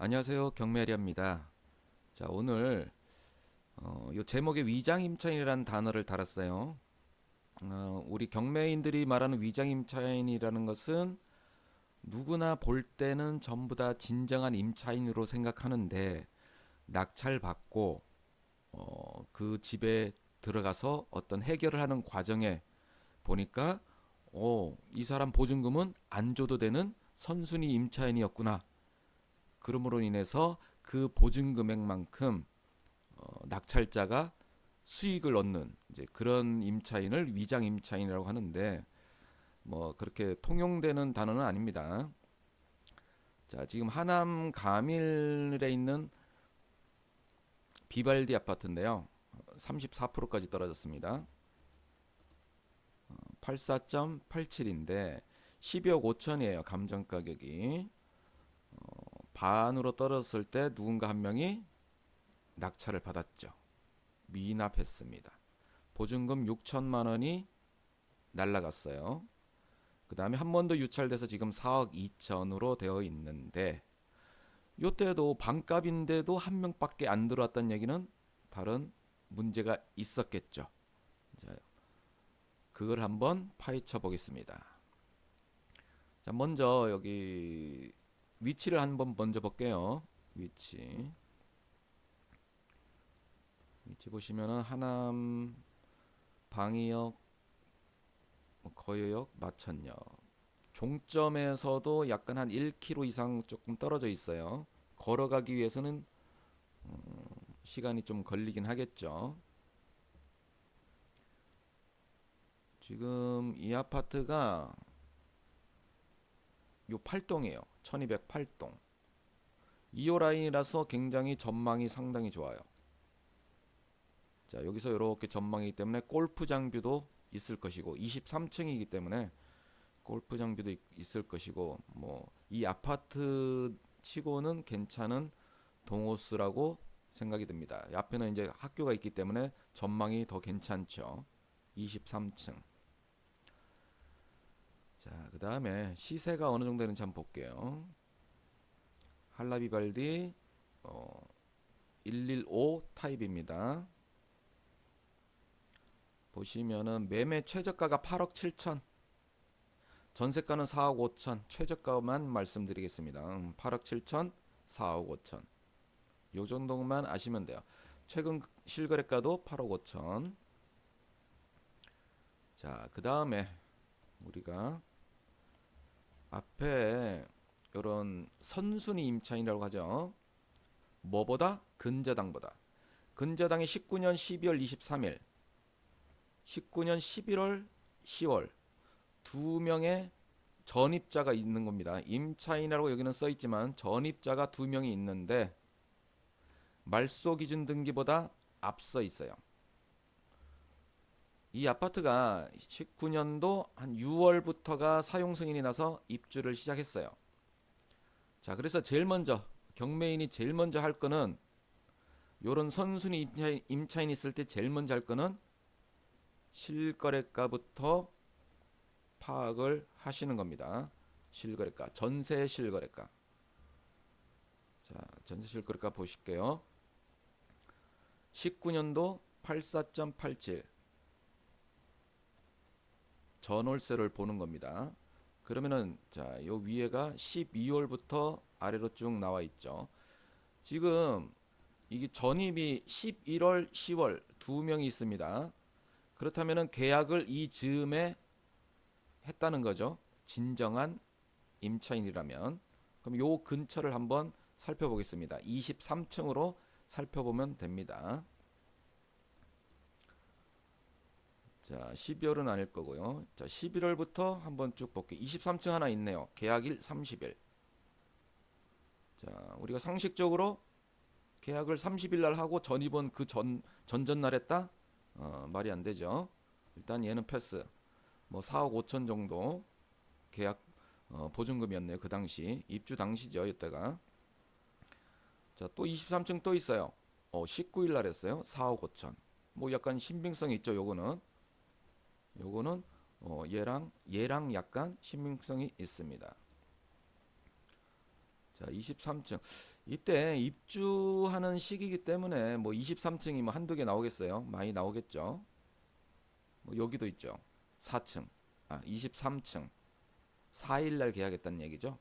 안녕하세요. 경매리아입니다. 자, 오늘 요 제목에 위장임차인이라는 단어를 달았어요. 우리 경매인들이 말하는 위장임차인이라는 것은 누구나 볼 때는 전부 다 진정한 임차인으로 생각하는데 낙찰받고 그 집에 들어가서 어떤 해결을 하는 과정에 보니까 이 사람 보증금은 안 줘도 되는 선순위 임차인이었구나. 그러므로 인해서 그 보증 금액만큼 낙찰자가 수익을 얻는 이제 그런 임차인을 위장 임차인이라고 하는데 뭐 그렇게 통용되는 단어는 아닙니다. 자, 지금 하남 가밀에 있는 비발디 아파트인데요. 34%까지 떨어졌습니다. 84.87인데 12억 5천이에요. 감정 가격이. 반으로 떨어졌을 때 누군가 한 명이 낙찰을 받았죠. 미납했습니다. 보증금 6천만 원이 날라갔어요. 그 다음에 한 번 더 유찰돼서 지금 4억 2천으로 되어 있는데 요때도 반값인데도 한 명밖에 안 들어왔다는 얘기는 다른 문제가 있었겠죠. 자, 그걸 한번 파헤쳐 보겠습니다. 자, 먼저 여기 위치를 한번 먼저 볼게요. 위치 보시면은 하남 방위역, 거여역, 마천역 종점에서도 약간 한 1km 이상 조금 떨어져 있어요. 걸어가기 위해서는 시간이 좀 걸리긴 하겠죠. 지금 이 아파트가 요 8동이에요. 1208동. 2호 라인이라서 굉장히 전망이 상당히 좋아요. 자, 여기서 이렇게 전망이기 때문에 골프장 뷰도 있을 것이고 23층이기 때문에 골프장 뷰도 있을 것이고 뭐 이 아파트 치고는 괜찮은 동호수라고 생각이 듭니다. 앞에는 이제 학교가 있기 때문에 전망이 더 괜찮죠. 23층. 자, 그 다음에 시세가 어느 정도 되는지 한번 볼게요. 할라비발디 115 타입입니다. 보시면은 매매 최저가가 8억 7천, 전세가는 4억 5천, 최저가만 말씀드리겠습니다. 8억 7천, 4억 5천. 요 정도만 아시면 돼요. 최근 실거래가도 8억 5천. 자, 그 다음에 우리가 앞에 이런 선순위 임차인이라고 하죠. 뭐보다? 근저당보다. 근저당이 19년 12월 23일, 19년 11월, 10월 두 명의 전입자가 있는 겁니다. 임차인이라고 여기는 써 있지만 전입자가 두 명이 있는데 말소 기준 등기보다 앞서 있어요. 이 아파트가 19년도 한 6월부터가 사용 승인이 나서 입주를 시작했어요. 자, 그래서 제일 먼저 경매인이 제일 먼저 할 거는 요런 선순위 임차인 있을 때 제일 먼저 할 거는 실거래가부터 파악을 하시는 겁니다. 실거래가, 전세 실거래가. 자, 전세 실거래가 보실게요. 19년도 84.87 전월세를 보는 겁니다. 그러면은 자, 요 위에가 12월부터 아래로 쭉 나와 있죠. 지금 이게 전입이 11월, 10월 두 명이 있습니다. 그렇다면은 계약을 이 즈음에 했다는 거죠. 진정한 임차인이라면. 그럼 요 근처를 한번 살펴보겠습니다. 23층으로 살펴보면 됩니다. 자, 12월은 아닐 거고요. 자, 11월부터 한번 쭉 볼게요. 23층 하나 있네요. 계약일 30일. 자, 우리가 상식적으로 계약을 30일 날 하고 전입은 그 전전날 했다? 말이 안 되죠. 일단 얘는 패스. 뭐 4억 5천 정도 계약 보증금이었네요. 그 당시 입주 당시죠. 이때가. 자, 또 23층 또 있어요. 19일 날 했어요. 4억 5천. 뭐 약간 신빙성이 있죠. 요거는 얘랑 약간 신빙성이 있습니다. 자, 23층. 이때 입주하는 시기이기 때문에 뭐 23층이 뭐 한두 개 나오겠어요? 많이 나오겠죠. 뭐 여기도 있죠. 4층. 23층. 4일 날 계약했다는 얘기죠.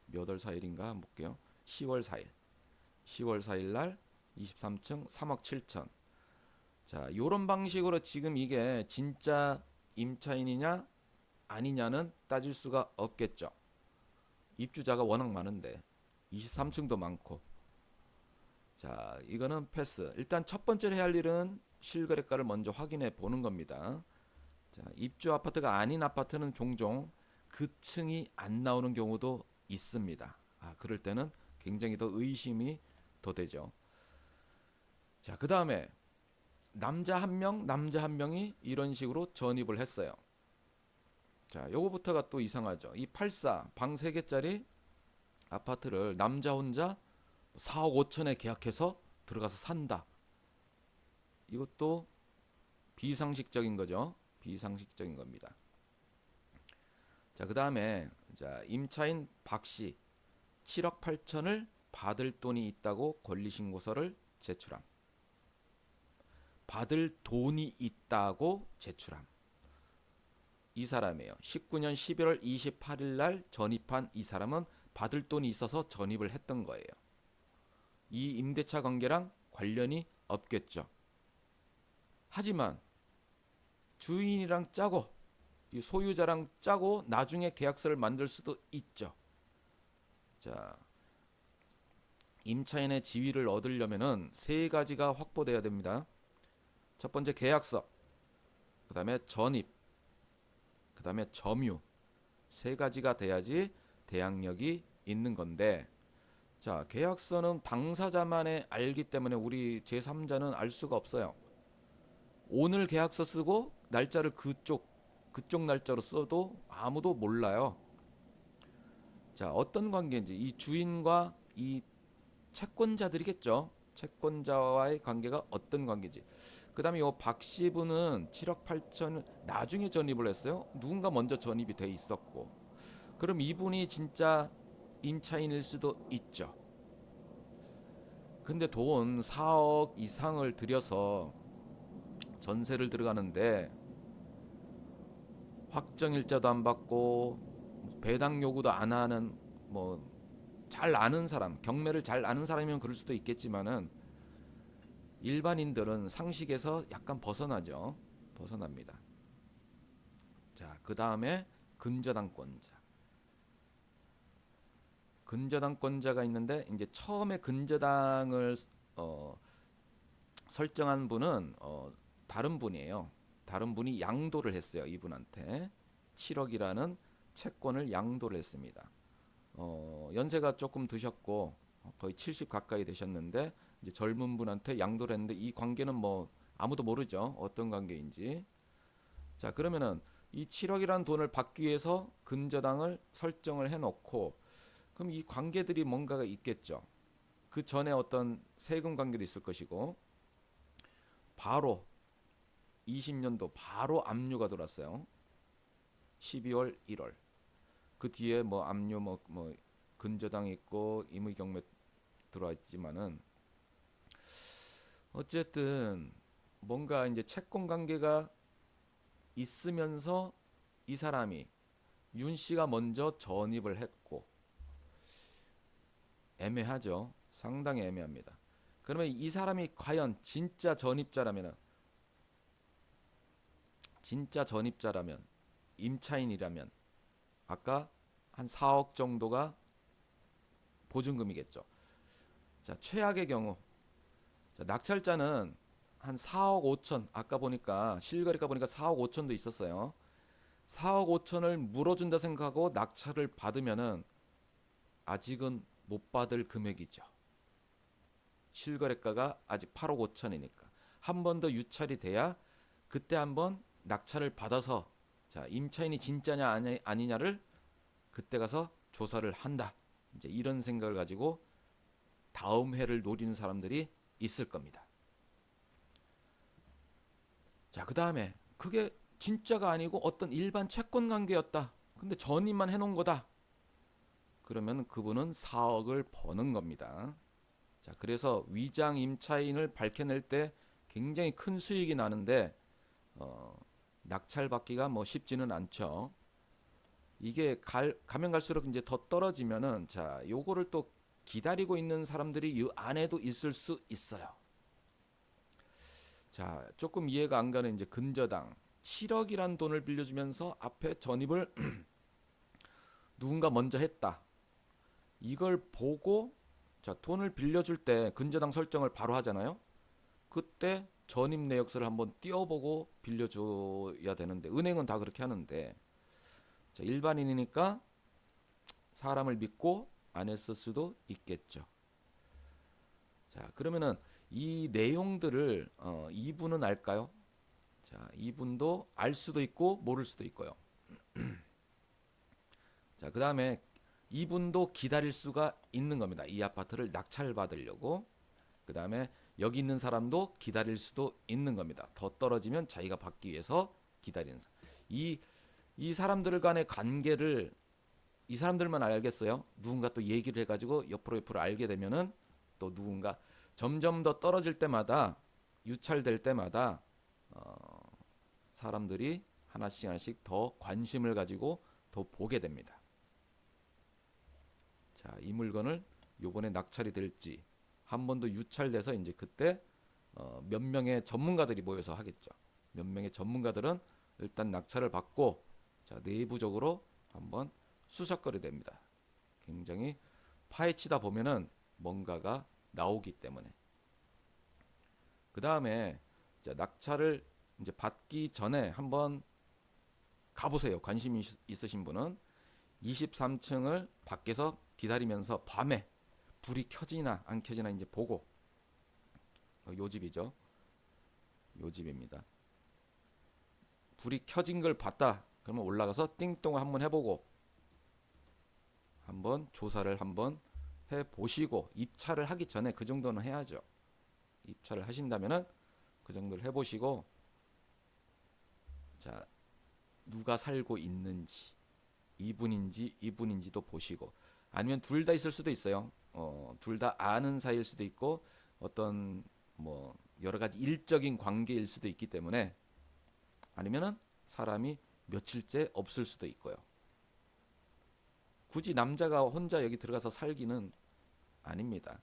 몇 월 4일인가 한번 볼게요. 10월 4일. 10월 4일 날 23층 3억 7천. 자, 요런 방식으로 지금 이게 진짜 임차인이냐 아니냐는 따질 수가 없겠죠. 입주자가 워낙 많은데 23층도 많고. 자, 이거는 패스. 일단 첫 번째로 해야 할 일은 실거래가를 먼저 확인해 보는 겁니다. 자, 입주 아파트가 아닌 아파트는 종종 그 층이 안 나오는 경우도 있습니다. 그럴 때는 굉장히 더 의심이 더 되죠. 자, 그 다음에 남자 한 명, 남자 한 명이 이런 식으로 전입을 했어요. 자, 요거부터가 또 이상하죠. 이 84, 방 3개짜리 아파트를 남자 혼자 4억 5천에 계약해서 들어가서 산다. 이것도 비상식적인 거죠. 비상식적인 겁니다. 자, 그 다음에 자, 임차인 박씨 7억 8천을 받을 돈이 있다고 권리신고서를 제출함. 받을 돈이 있다고 제출함. 이 사람이에요. 19년 11월 28일 날 전입한 이 사람은 받을 돈이 있어서 전입을 했던 거예요. 이 임대차 관계랑 관련이 없겠죠. 하지만 주인이랑 짜고 이 소유자랑 짜고 나중에 계약서를 만들 수도 있죠. 자, 임차인의 지위를 얻으려면은 3가지가 확보돼야 됩니다. 첫 번째 계약서, 그 다음에 전입, 그 다음에 점유. 3가지가 돼야지 대항력이 있는 건데, 자, 계약서는 당사자만이 알기 때문에 우리 제3자는 알 수가 없어요. 오늘 계약서 쓰고 날짜를 그쪽 날짜로 써도 아무도 몰라요. 자, 어떤 관계인지 이 주인과 이 채권자들이겠죠. 채권자와의 관계가 어떤 관계인지. 그 다음에 이 박씨분은 7억 8천을 나중에 전입을 했어요. 누군가 먼저 전입이 돼 있었고. 그럼 이분이 진짜 임차인일 수도 있죠. 근데 돈 4억 이상을 들여서 전세를 들어가는데 확정일자도 안 받고 배당 요구도 안 하는 뭐 잘 아는 사람, 경매를 잘 아는 사람이면 그럴 수도 있겠지만은 일반인들은 상식에서 약간 벗어나죠. 벗어납니다. 자, 그 다음에 근저당권자. 근저당권자가 있는데 이제 처음에 근저당을 설정한 분은 다른 분이에요. 다른 분이 양도를 했어요. 이분한테 7억이라는 채권을 양도를 했습니다. 연세가 조금 드셨고 거의 70 가까이 되셨는데 이제 젊은 분한테 양도를 했는데 이 관계는 뭐 아무도 모르죠. 어떤 관계인지. 자, 그러면은 이 7억이라는 돈을 받기 위해서 근저당을 설정을 해놓고 그럼 이 관계들이 뭔가가 있겠죠. 그 전에 어떤 세금 관계도 있을 것이고 바로 20년도 바로 압류가 들어왔어요. 12월 1월. 그 뒤에 뭐 압류 뭐 근저당 있고 임의경매 들어와 있지만은 어쨌든 뭔가 이제 채권 관계가 있으면서 이 사람이 윤 씨가 먼저 전입을 했고 애매하죠. 상당히 애매합니다. 그러면 이 사람이 과연 진짜 전입자라면 임차인이라면 아까 한 4억 정도가 보증금이겠죠. 자, 최악의 경우 자, 낙찰자는 한 4억 5천 아까 보니까 실거래가 보니까 4억 5천도 있었어요. 4억 5천을 물어준다 생각하고 낙찰을 받으면은 아직은 못 받을 금액이죠. 실거래가가 아직 8억 5천이니까 한 번 더 유찰이 돼야 그때 한번 낙찰을 받아서 자, 임차인이 진짜냐 아니냐를 그때 가서 조사를 한다. 이제 이런 생각을 가지고 다음 해를 노리는 사람들이 있을 겁니다. 자, 그 다음에 그게 진짜가 아니고 어떤 일반 채권 관계였다. 근데 전입만 해놓은 거다. 그러면 그분은 4억을 버는 겁니다. 자, 그래서 위장 임차인을 밝혀낼 때 굉장히 큰 수익이 나는데 낙찰받기가 뭐 쉽지는 않죠. 이게 가면 갈수록 이제 더 떨어지면은 자, 요거를 또 기다리고 있는 사람들이 이 안에도 있을 수 있어요. 자, 조금 이해가 안 가는 이제 근저당 7억이란 돈을 빌려주면서 앞에 전입을 누군가 먼저 했다. 이걸 보고 자, 돈을 빌려줄 때 근저당 설정을 바로 하잖아요. 그때 전입 내역서를 한번 띄워보고 빌려줘야 되는데 은행은 다 그렇게 하는데 자, 일반인이니까 사람을 믿고 안 했을 수도 있겠죠. 자, 그러면은 이 내용들을 이분은 알까요? 자, 이분도 알 수도 있고 모를 수도 있고요. 자, 그 다음에 이분도 기다릴 수가 있는 겁니다. 이 아파트를 낙찰받으려고. 그 다음에 여기 있는 사람도 기다릴 수도 있는 겁니다. 더 떨어지면 자기가 받기 위해서 기다리는 사람. 이 사람들 간의 관계를 이 사람들만 알겠어요. 누군가 또 얘기를 해가지고 옆으로 알게 되면은 또 누군가 점점 더 떨어질 때마다 유찰될 때마다 사람들이 하나씩 더 관심을 가지고 더 보게 됩니다. 자, 이 물건을 요번에 낙찰이 될지 한 번 더 유찰돼서 이제 그때 몇 명의 전문가들이 모여서 하겠죠. 몇 명의 전문가들은 일단 낙찰을 받고 자, 내부적으로 한번 수석거리 됩니다. 굉장히 파헤치다 보면은 뭔가가 나오기 때문에. 그 다음에 낙찰을 이제 받기 전에 한번 가보세요. 관심이 있으신 분은 23층을 밖에서 기다리면서 밤에 불이 켜지나 안 켜지나 이제 보고 요 집이죠. 요 집입니다. 불이 켜진 걸 봤다. 그러면 올라가서 띵동을 한번 해보고 한번 조사를 한번 해보시고 입찰을 하기 전에 그 정도는 해야죠. 입찰을 하신다면은 그 정도를 해보시고 자, 누가 살고 있는지 이분인지도 보시고 아니면 둘 다 있을 수도 있어요. 둘 다 아는 사이일 수도 있고 어떤 뭐 여러 가지 일적인 관계일 수도 있기 때문에 아니면은 사람이 며칠째 없을 수도 있고요. 굳이 남자가 혼자 여기 들어가서 살기는 아닙니다.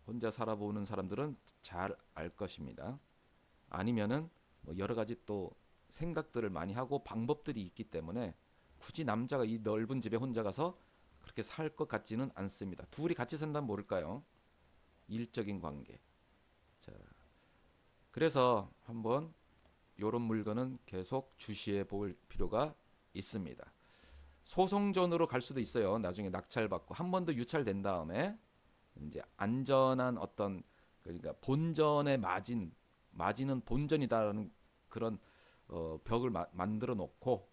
혼자 살아보는 사람들은 잘 알 것입니다. 아니면은 뭐 여러 가지 또 생각들을 많이 하고 방법들이 있기 때문에 굳이 남자가 이 넓은 집에 혼자 가서 그렇게 살 것 같지는 않습니다. 둘이 같이 산다면 모를까요? 일적인 관계. 자, 그래서 한번 이런 물건은 계속 주시해 볼 필요가 있습니다. 소송전으로 갈 수도 있어요. 나중에 낙찰받고 한 번 더 유찰된 다음에 이제 안전한 어떤 그러니까 본전의 마진은 본전이다라는 그런 벽을 만들어 놓고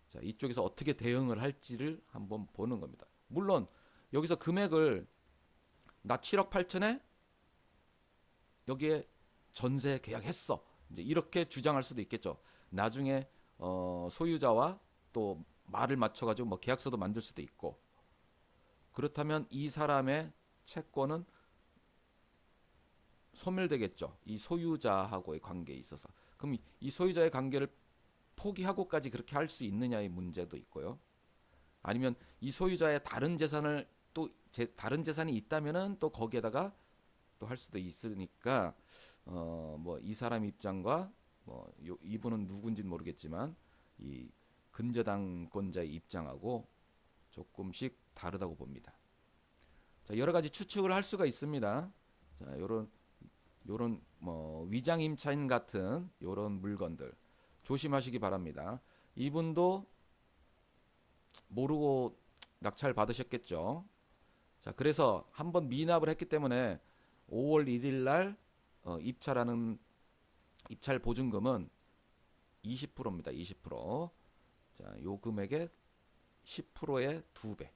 자, 이쪽에서 어떻게 대응을 할지를 한번 보는 겁니다. 물론 여기서 금액을 나 7억 8천에 여기에 전세 계약했어. 이제 이렇게 주장할 수도 있겠죠. 나중에 소유자와 또 말을 맞춰가지고 뭐 계약서도 만들 수도 있고 그렇다면 이 사람의 채권은 소멸되겠죠. 이 소유자하고의 관계에 있어서. 그럼 이 소유자의 관계를 포기하고까지 그렇게 할 수 있느냐의 문제도 있고요. 아니면 이 소유자의 다른 재산을 또 다른 재산이 있다면은 또 거기에다가 또 할 수도 있으니까 뭐 이 사람 입장과 뭐 이분은 누군지는 모르겠지만 이 근저당권자의 입장하고 조금씩 다르다고 봅니다. 자, 여러 가지 추측을 할 수가 있습니다. 자, 요런 뭐 위장 임차인 같은 요런 물건들 조심하시기 바랍니다. 이분도 모르고 낙찰 받으셨겠죠. 자, 그래서 한번 미납을 했기 때문에 5월 1일 날 입찰하는 입찰 보증금은 20%입니다. 20%. 자, 요 금액의 10%의 2배.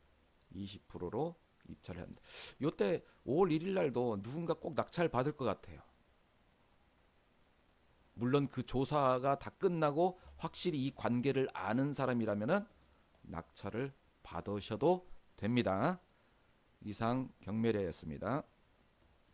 20%로 입찰을 합니다. 요때 5월 1일 날도 누군가 꼭 낙찰 받을 것 같아요. 물론 그 조사가 다 끝나고 확실히 이 관계를 아는 사람이라면은 낙찰을 받으셔도 됩니다. 이상 경매례였습니다.